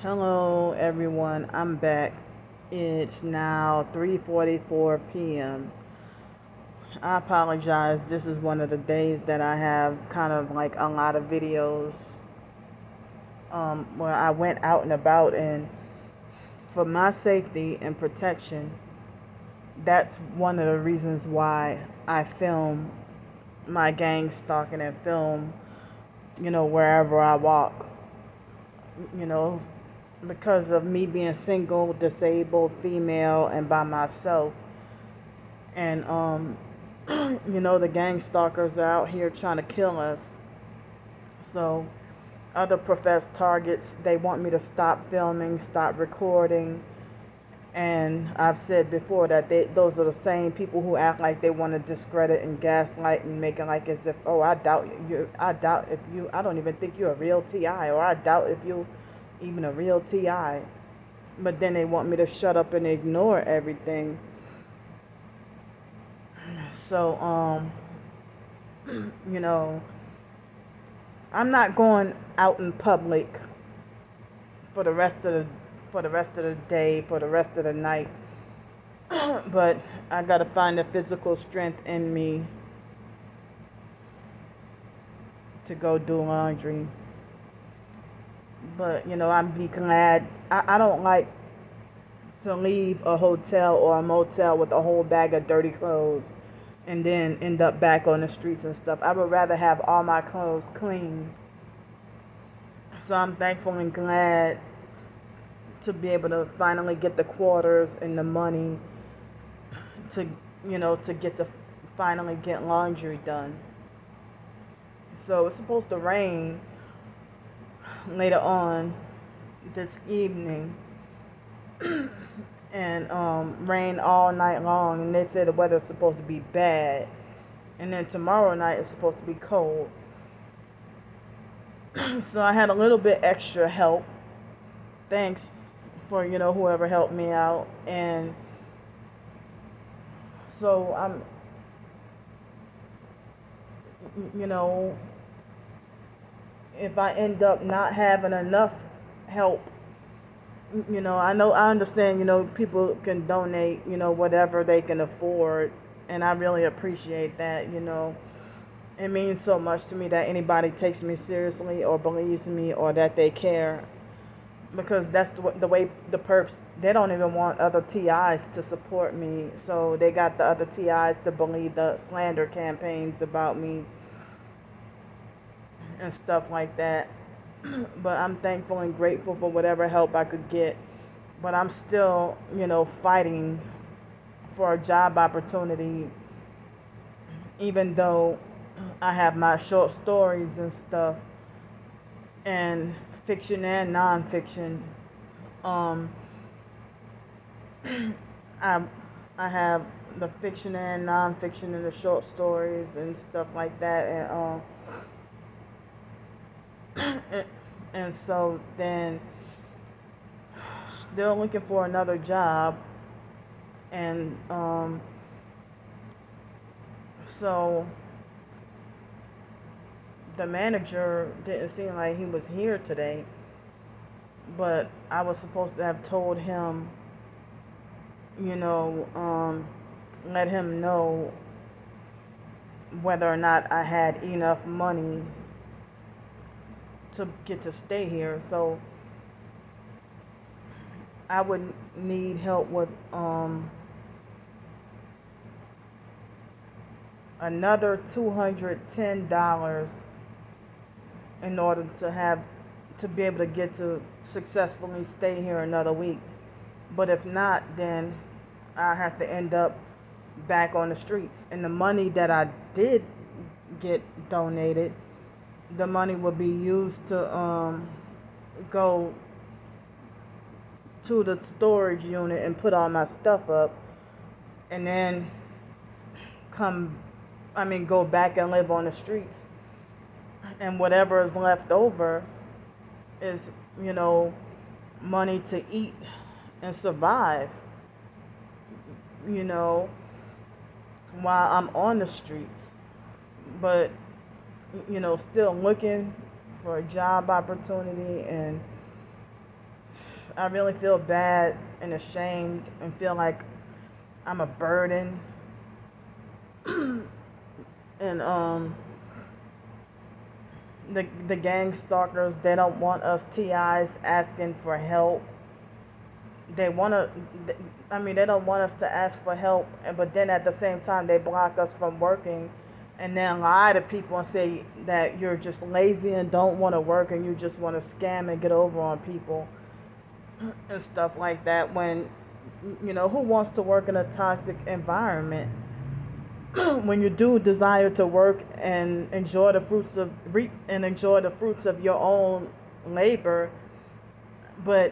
Hello everyone, I'm back. It's now 3:44 p.m. I apologize. This is one of the days that I have kind of like a lot of videos where I went out and about, and for my safety and protection, that's one of the reasons why I film my gang stalking and film, wherever I walk. you know, because of me being single, disabled, female, and by myself. And, the gang stalkers are out here trying to kill us. So, other professed targets, they want me to stop filming, stop recording. And I've said before that those are the same people who act like they want to discredit and gaslight and make it like as if, oh, I don't even think you're a real TI, or I doubt if you even a real TI. But then they want me to shut up and ignore everything. So, you know, I'm not going out in public for the rest of the day, for the rest of the night. But I gotta find the physical strength in me to go do laundry. But I'd be glad. I don't like to leave a hotel or a motel with a whole bag of dirty clothes and then end up back on the streets and stuff. I would rather have all my clothes clean. So I'm thankful and glad to be able to finally get the quarters and the money to finally get laundry done. So it's supposed to rain later on this evening and rain all night long, and they said the weather's supposed to be bad, and then tomorrow night it's supposed to be cold. So I had a little bit extra help. Thanks for whoever helped me out. And so I'm if I end up not having enough help, I understand, people can donate, whatever they can afford, and I really appreciate that. It means so much to me that anybody takes me seriously or believes me or that they care, because that's the way the perps, they don't even want other TIs to support me, so they got the other TIs to believe the slander campaigns about me and stuff like that. But I'm thankful and grateful for whatever help I could get. But I'm still, fighting for a job opportunity, even though I have my short stories and stuff, and fiction and nonfiction. I I have the fiction and nonfiction and the short stories and stuff like that, and so then still looking for another job, and so the manager didn't seem like he was here today, but I was supposed to have told him, let him know whether or not I had enough money to get to stay here. So I would need help with another $210 in order to be able to get to successfully stay here another week. But if not, then I have to end up back on the streets. And the money that I did get donated, the money will be used to go to the storage unit and put all my stuff up, and then go back and live on the streets. And whatever is left over is, money to eat and survive, while I'm on the streets. But, still looking for a job opportunity and I really feel bad and ashamed and feel like I'm a burden. And the gang stalkers, they don't want us TIs asking for help. They want to, I mean, they don't want us to ask for help, but then at the same time, they block us from working and then lie to people and say that you're just lazy and don't want to work and you just want to scam and get over on people and stuff like that. When, who wants to work in a toxic environment? When you do desire to work and enjoy the fruits of your own labor, but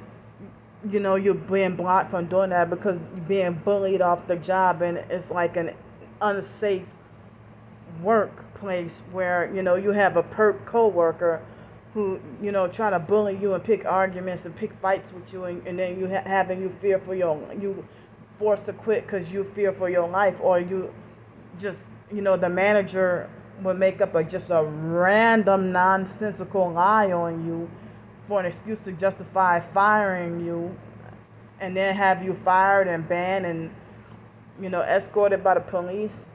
you're being blocked from doing that because you're being bullied off the job, and it's like an unsafe workplace where you have a perp coworker who trying to bully you and pick arguments and pick fights with you, and then you fear for you forced to quit because you fear for your life, or you just the manager would make up just a random nonsensical lie on you for an excuse to justify firing you, and then have you fired and banned and escorted by the police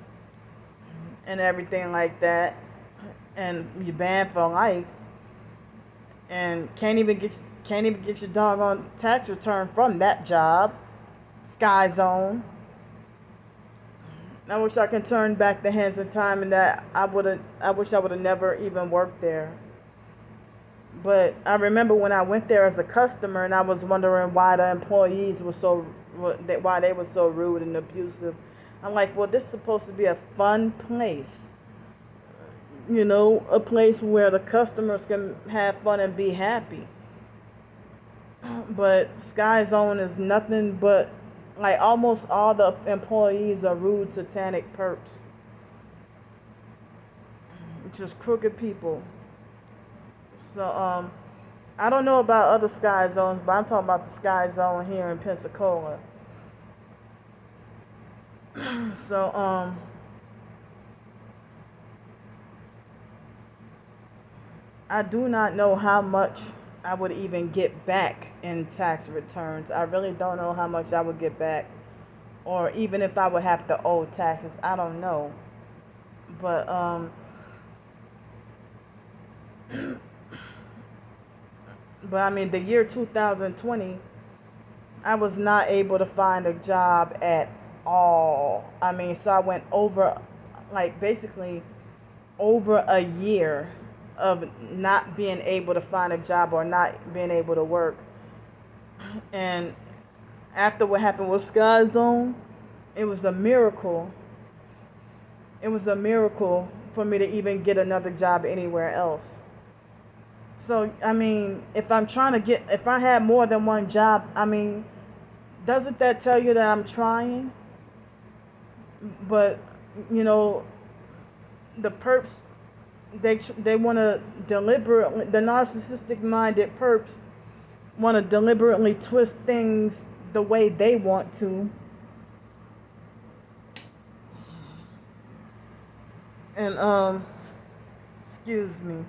and everything like that, and you're banned for life, and can't even get your doggone tax return from that job. Sky Zone. I wish I could turn back the hands of time, and that I wish I would have never even worked there. But I remember when I went there as a customer, and I was wondering why the employees why they were so rude and abusive. I'm like, well, this is supposed to be a fun place, a place where the customers can have fun and be happy. But Sky Zone is nothing but, like, almost all the employees are rude, satanic perps. Just crooked people. So, I don't know about other Sky Zones, but I'm talking about the Sky Zone here in Pensacola. So, I do not know how much I would even get back in tax returns. I really don't know how much I would get back, or even if I would have to owe taxes. I don't know. But but I mean, the year 2020, I was not able to find a job at all. I mean, so I went over, like, basically over a year of not being able to find a job or not being able to work. And after what happened with Sky Zone, it was a miracle. It was a miracle for me to even get another job anywhere else. So, I mean, if I had more than one job, I mean, doesn't that tell you that I'm trying? But, the perps, they want to deliberately, the narcissistic minded perps want to deliberately twist things the way they want to. And, excuse me.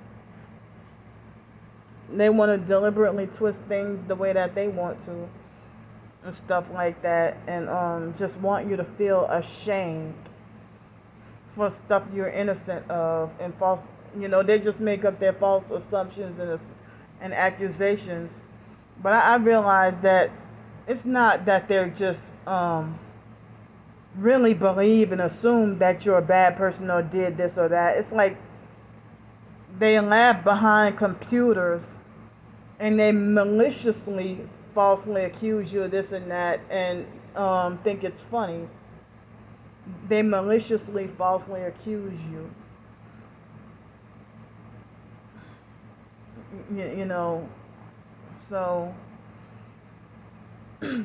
They want to deliberately twist things the way that they want to and stuff like that, and just want you to feel ashamed for stuff you're innocent of, and false, they just make up their false assumptions and accusations. But I realize that it's not that they're just really believe and assume that you're a bad person or did this or that. It's like they laugh behind computers and they maliciously, falsely accuse you of this and that, and think it's funny. They maliciously, falsely accuse you. So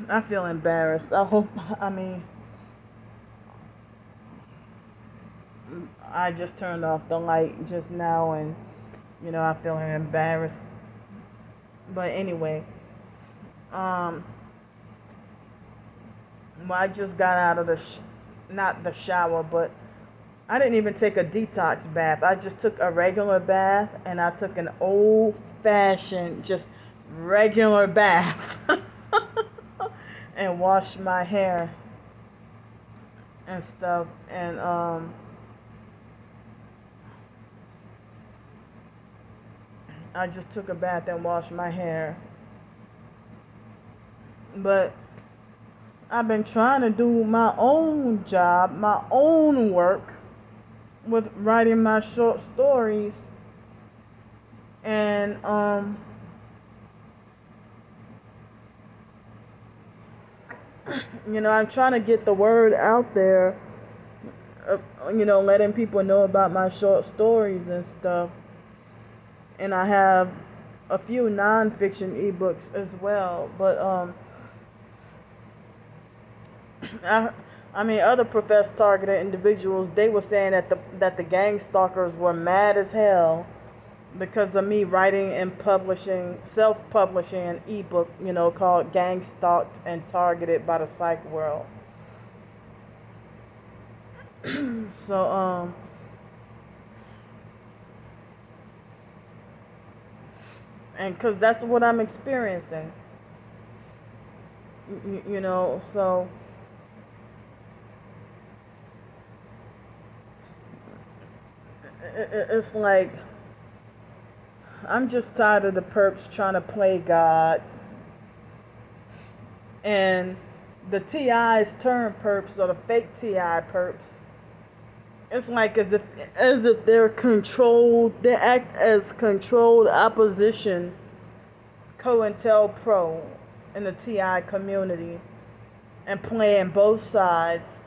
I feel embarrassed. I just turned off the light just now, and I feel embarrassed. But anyway, well, I just got out of not the shower, but I didn't even take a detox bath. I just took a regular bath, and I took an old-fashioned, just regular bath and wash my hair and stuff. And I just took a bath and washed my hair. But I've been trying to do my own job, my own work with writing my short stories. And I'm trying to get the word out there, letting people know about my short stories and stuff. And I have a few nonfiction ebooks as well. But other professed targeted individuals, they were saying that the gang stalkers were mad as hell because of me writing and self-publishing an ebook, called Gang Stalked and Targeted by the Psych World. So, and because that's what I'm experiencing, so it's like I'm just tired of the perps trying to play God, and the TIs turn perps, or the fake TI perps. It's like as if they're controlled. They act as controlled opposition, COINTELPRO, in the TI community, and playing both sides.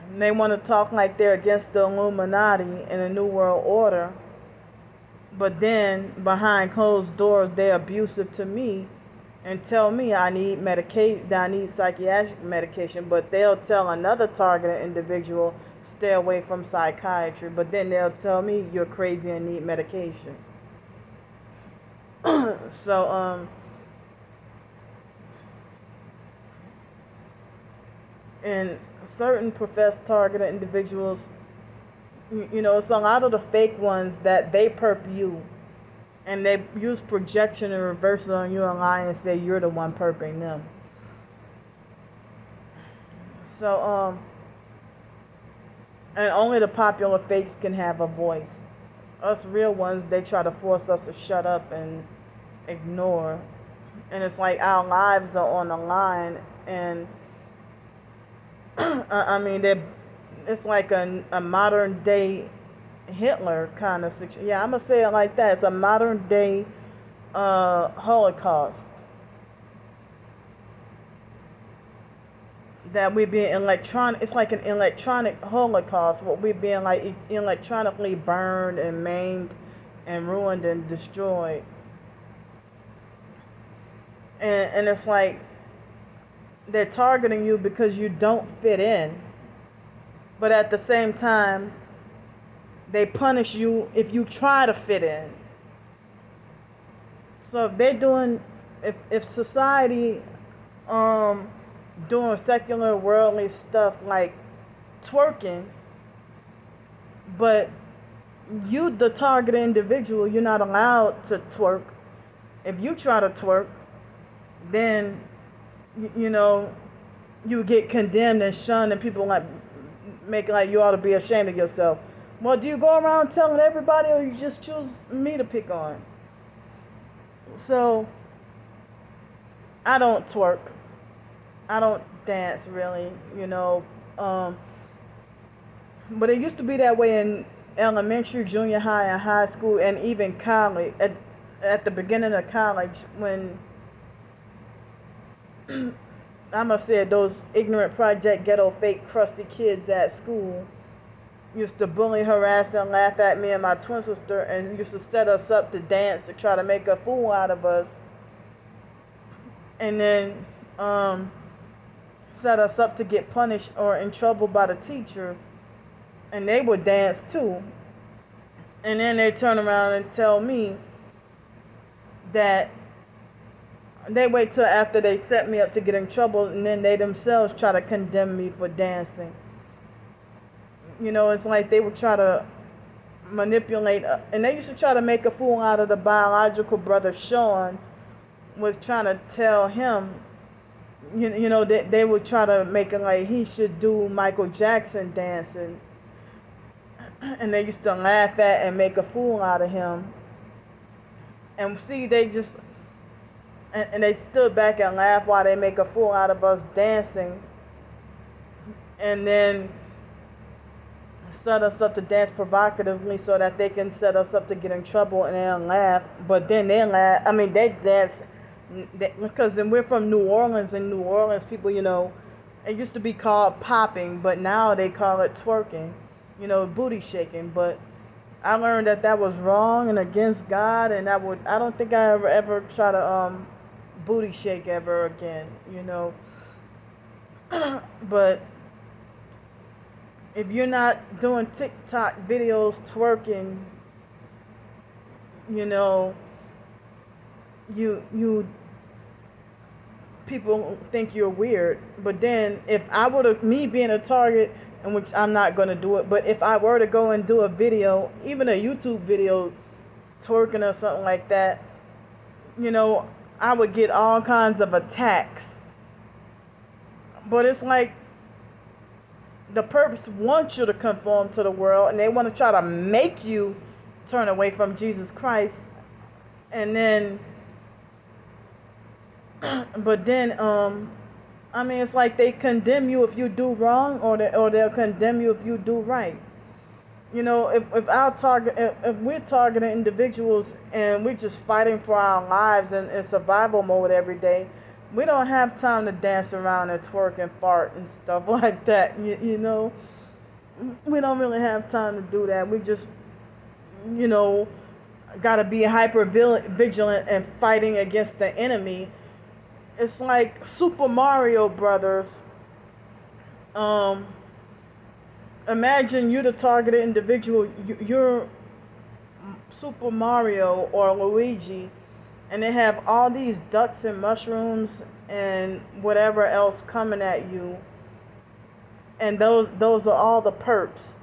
And they want to talk like they're against the Illuminati and the New World Order, but then behind closed doors they're abusive to me and tell me I need psychiatric medication, but they'll tell another targeted individual stay away from psychiatry, but then they'll tell me you're crazy and need medication. So and certain professed targeted individuals, it's a lot of the fake ones that they perp you, and they use projection and reverse it on you and lie and say you're the one perping them. So and only the popular fakes can have a voice. Us real ones, they try to force us to shut up and ignore. And it's like our lives are on the line, and it's like a modern day Hitler kind of situation. Yeah, I'm gonna say it like that. It's a modern day Holocaust that we're being electronic. It's like an electronic Holocaust. What we're being like electronically burned and maimed and ruined and destroyed. And it's like they're targeting you because you don't fit in, but at the same time they punish you if you try to fit in. So if they're doing, if society doing secular worldly stuff like twerking, but you, the targeted individual, you're not allowed to twerk. If you try to twerk, then you get condemned and shunned, and people make it like you ought to be ashamed of yourself. Well, do you go around telling everybody, or you just choose me to pick on? So I don't twerk. I don't dance really, but it used to be that way in elementary, junior high, and high school, and even college. At the beginning of college, when I must say those ignorant project ghetto fake crusty kids at school used to bully, harass, and laugh at me and my twin sister, and used to set us up to dance to try to make a fool out of us, and then set us up to get punished or in trouble by the teachers, and they would dance too. And then they turn around and tell me that they wait till after they set me up to get in trouble, and then they themselves try to condemn me for dancing. It's like they would try to manipulate, and they used to try to make a fool out of the biological brother Sean, was trying to tell him, they would try to make it like he should do Michael Jackson dancing, and they used to laugh at and make a fool out of him. And see, they just and they stood back and laughed while they make a fool out of us dancing, and then set us up to dance provocatively so that they can set us up to get in trouble and then laugh. But then they laugh. I mean, they dance because then we're from New Orleans. In New Orleans, people, it used to be called popping, but now they call it twerking, booty shaking. But I learned that was wrong and against God, and I don't think I ever try to booty shake ever again, But if you're not doing TikTok videos twerking, you people think you're weird. But then if I would have, me being a target, in which I'm not going to do it, but if I were to go and do a video, even a YouTube video twerking or something like that, I would get all kinds of attacks. But it's like the purpose wants you to conform to the world, and they want to try to make you turn away from Jesus Christ. And then but then it's like they condemn you if you do wrong, or they'll condemn you if you do right. If we're targeting individuals and we're just fighting for our lives in survival mode every day, we don't have time to dance around and twerk and fart and stuff like that. We don't really have time to do that. We just, got to be hyper vigilant and fighting against the enemy. It's like Super Mario Brothers. Imagine you're the targeted individual. You're Super Mario or Luigi, and they have all these ducks and mushrooms and whatever else coming at you. And those are all the perps.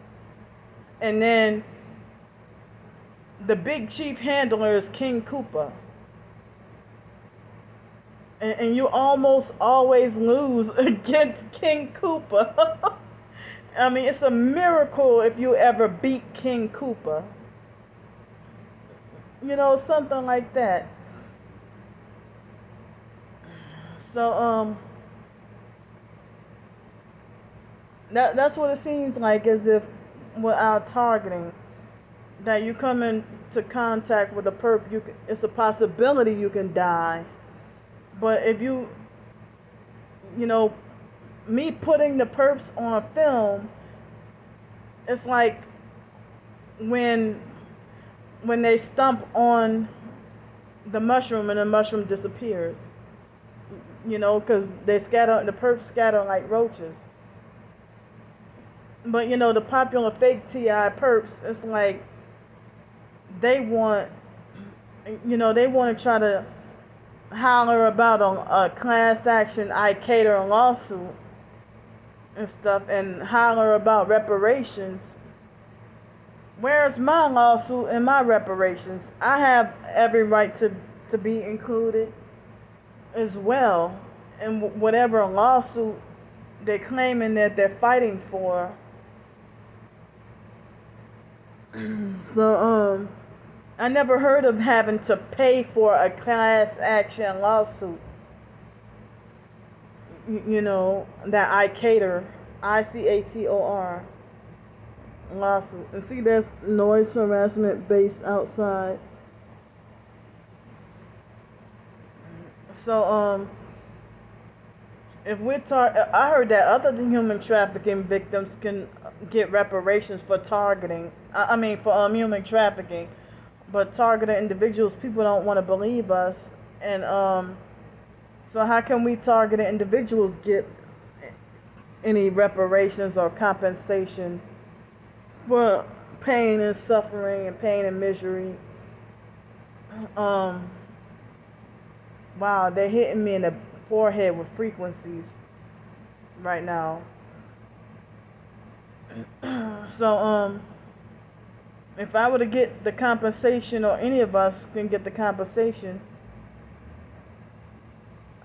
And then the big chief handler is King Koopa. And you almost always lose against King Koopa. I mean, it's a miracle if you ever beat King Koopa. Something like that. So, that's what it seems like, as if with our targeting, that you come into contact with a perp, it's a possibility you can die. But if me putting the perps on film, it's like when they stomp on the mushroom and the mushroom disappears. Because the perps scatter like roaches. But the popular fake TI perps, it's like they want to try to holler about a class action cater lawsuit and stuff, and holler about reparations. Where's my lawsuit and my reparations? I have every right to be included as well in whatever lawsuit they're claiming that they're fighting for. So I never heard of having to pay for a class action lawsuit. That ICATOR lawsuit. And see, there's noise harassment based outside. So if I heard that other human trafficking victims can get reparations for targeting. For human trafficking. But targeted individuals, people don't want to believe us. And so how can we targeted individuals get any reparations or compensation for pain and suffering and pain and misery? Wow, they're hitting me in the forehead with frequencies right now. So if I were to get the compensation, or any of us can get the compensation,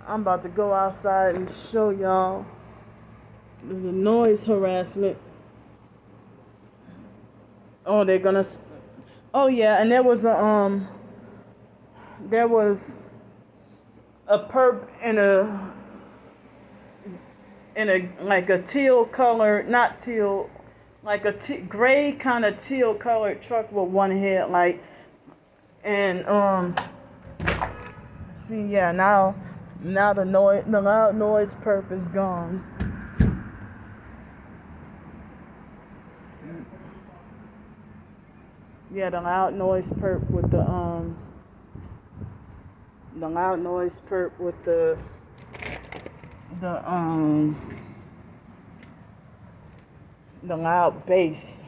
I'm about to go outside and show y'all the noise harassment. Oh, they're gonna. Oh yeah, and there was a perp in a like a teal color, not teal, like a gray kind of teal colored truck with one headlight, and see, yeah, now the loud noise perp is gone. Yeah, the loud noise perp with the loud noise perp with the the loud bass.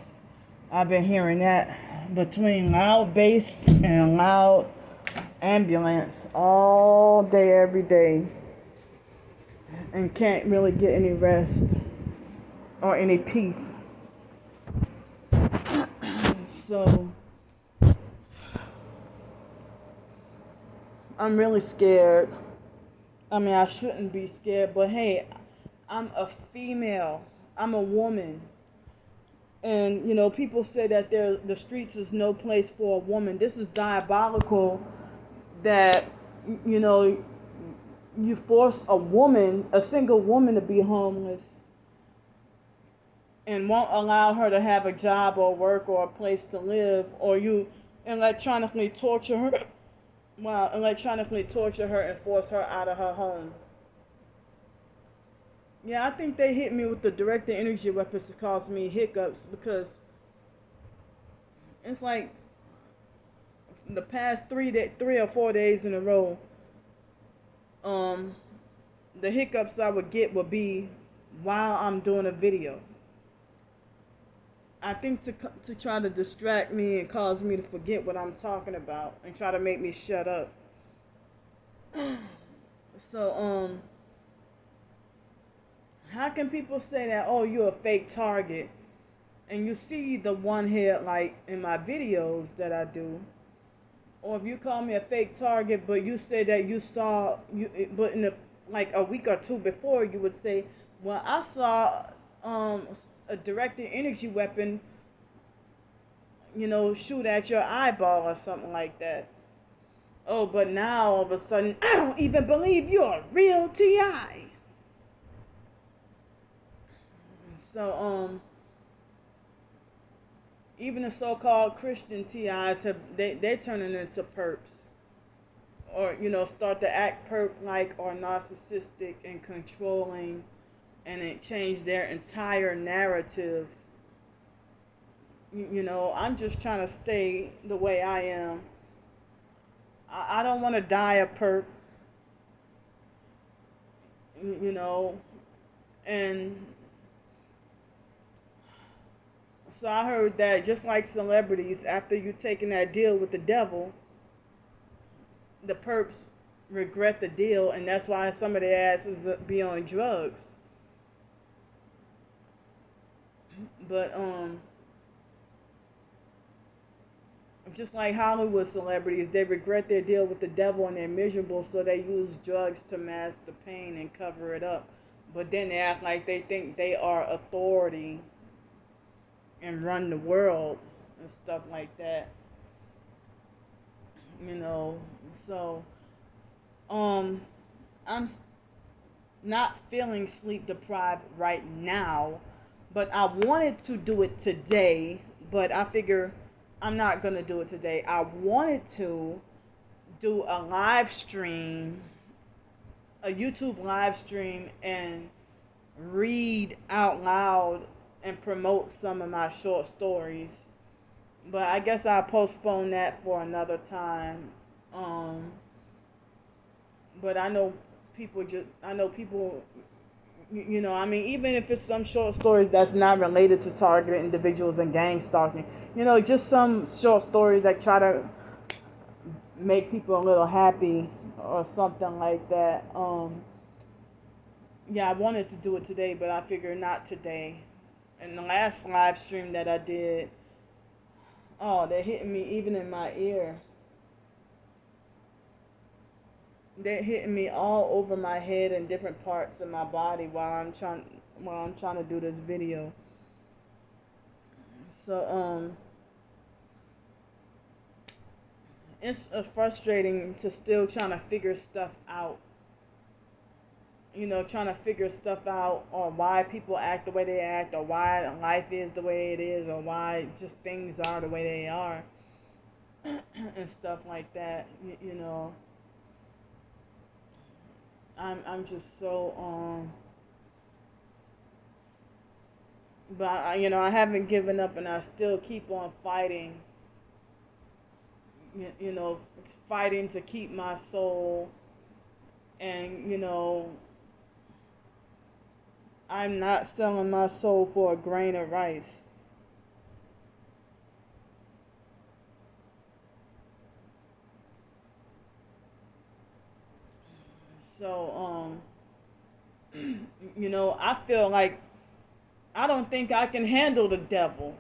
I've been hearing that between loud bass and loud ambulance all day, every day, and can't really get any rest or any peace. So I'm really scared. I mean, I shouldn't be scared, but hey, I'm a female. I'm a woman. And, you know, people say that the streets is no place for a woman. This is diabolical that, you know, you force a single woman to be homeless and won't allow her to have a job or work or a place to live, or you electronically torture her. Wow, electronically torture her and force her out of her home. Yeah, I think they hit me with the directed energy weapons to cause me hiccups, because it's like the past 3 or 4 days in a row, the hiccups I would get would be while I'm doing a video. I think to try to distract me and cause me to forget what I'm talking about and try to make me shut up. So how can people say that, oh, you're a fake target, and you see the one headlight in my videos that I do, or if you call me a fake target, but you say that you saw but in like a week or two before, you would say, well, I saw a directed energy weapon, you know, shoot at your eyeball or something like that. Oh, but now all of a sudden, I don't even believe you're a real TI. So even the so-called Christian TIs they're turning into perps, or you know, start to act perp-like or narcissistic and controlling, and it changed their entire narrative. You know, I'm just trying to stay the way I am. I don't want to die a perp. You know, and so I heard that just like celebrities, after you taking that deal with the devil, the perps regret the deal, and that's why some of their asses be on drugs. But just like Hollywood celebrities, they regret their deal with the devil and they're miserable, so they use drugs to mask the pain and cover it up. But then they act like they think they are authority and run the world and stuff like that. You know, so I'm not feeling sleep deprived right now, but I wanted to do it today, but I figure I'm not going to do it today. I wanted to do a live stream, a YouTube live stream, and read out loud and promote some of my short stories. But I guess I'll postpone that for another time. But I know people you know, I mean, even if it's some short stories that's not related to targeted individuals and gang stalking, you know, just some short stories that try to make people a little happy or something like that. Yeah, I wanted to do it today, but I figured not today. And the last live stream that I did, oh, they're hitting me even in my ear. They're hitting me all over my head and different parts of my body while I'm trying to do this video. So it's frustrating to still trying to figure stuff out. Trying to figure stuff out, or why people act the way they act, or why life is the way it is, or why just things are the way they are, and stuff like that. I'm just so but I haven't given up, and I still keep on fighting. You know, fighting to keep my soul, and I'm not selling my soul for a grain of rice. So I feel like I don't think I can handle the devil.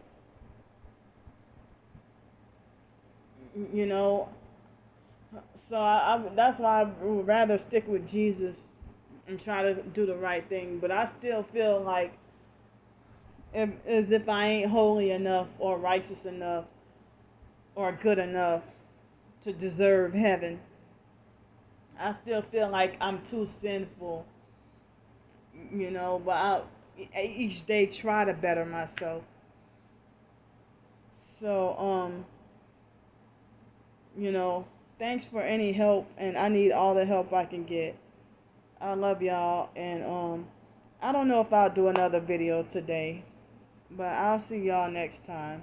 You know, so that's why I would rather stick with Jesus and try to do the right thing. But I still feel like as if I ain't holy enough, or righteous enough, or good enough to deserve heaven. I still feel like I'm too sinful, but I each day try to better myself. So, you know, thanks for any help, and I need all the help I can get. I love y'all, and I don't know if I'll do another video today, but I'll see y'all next time.